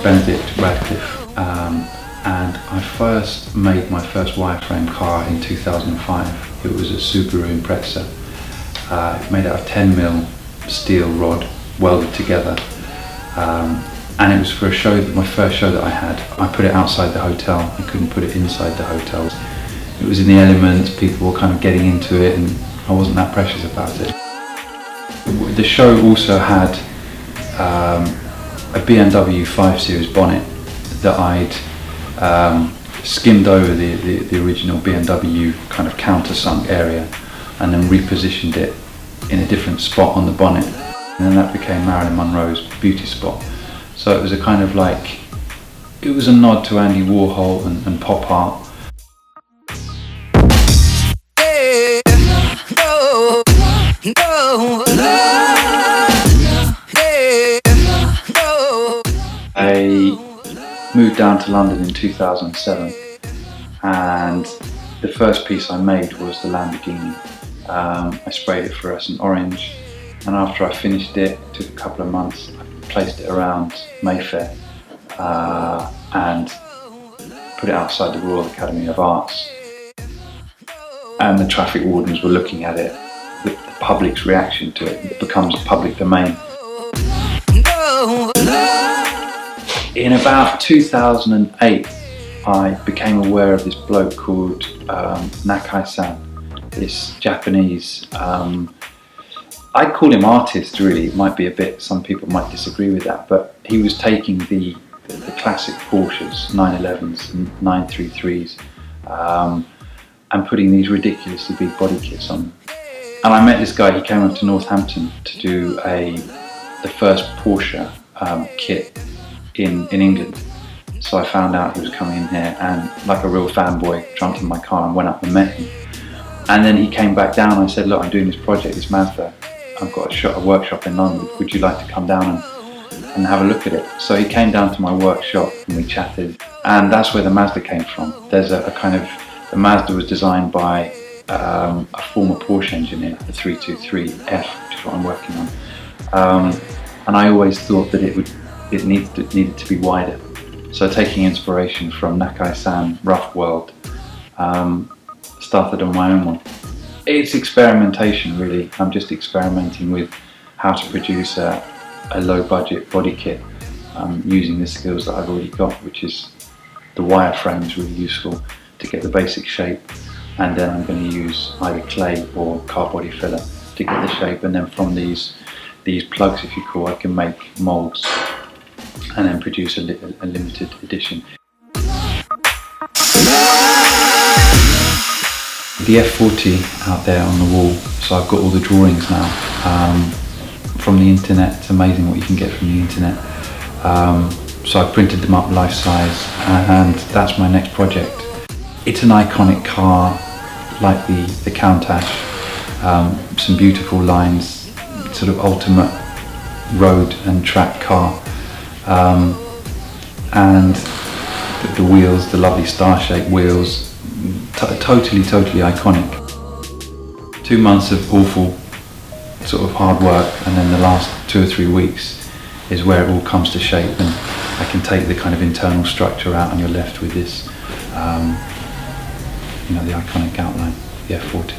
Benedict Radcliffe, and I first made my first wireframe car in 2005. It was a Subaru Impreza, made out of 10mm steel rod welded together, and it was for a show, my first show that I had. I put it outside the hotel, I couldn't put it inside the hotel. It was in the elements, people were kind of getting into it, and I wasn't that precious about it. The show also had a BMW 5 Series bonnet that I'd skimmed over the original BMW kind of countersunk area and then repositioned it in a different spot on the bonnet, and then that became Marilyn Monroe's beauty spot. So it was a kind of like, it was a nod to Andy Warhol and pop art. I moved down to London in 2007, and the first piece I made was the Lamborghini. I sprayed it fluorescent orange, and after I finished it, it took a couple of months, I placed it around Mayfair and put it outside the Royal Academy of Arts. And the traffic wardens were looking at it, the public's reaction to it becomes public domain. In about 2008, I became aware of this bloke called Nakai-san, this Japanese, I'd call him artist really, it might be a bit, some people might disagree with that, but he was taking the classic Porsches, 911s and 933s, and putting these ridiculously big body kits on them. And I met this guy, he came up to Northampton to do the first Porsche kit in England. So I found out he was coming in here, and like a real fanboy, jumped in my car and went up and met him. And then he came back down and I said, look, I'm doing this project, this Mazda. I've got a workshop in London, would you like to come down and have a look at it? So he came down to my workshop and we chatted, and that's where the Mazda came from. There's a kind of, the Mazda was designed by a former Porsche engineer, the 323F, which is what I'm working on. And I always thought that it needed to be wider. So taking inspiration from Nakai-san, Rough World, started on my own one. It's experimentation really. I'm just experimenting with how to produce a low budget body kit using the skills that I've already got, which is the wireframe is really useful to get the basic shape, and then I'm going to use either clay or car body filler to get the shape, and then from these plugs, if you call, I can make moulds and then produce a limited edition. The F40 out there on the wall, so I've got all the drawings now from the internet. It's amazing what you can get from the internet. So I printed them up life size, and that's my next project. It's an iconic car, like the Countach, some beautiful lines, sort of ultimate road and track car, and the wheels, the lovely star-shaped wheels, totally iconic. 2 months of awful sort of hard work, and then the last 2 or 3 weeks is where it all comes to shape, and I can take the kind of internal structure out and you're left with this, the iconic outline, the F40.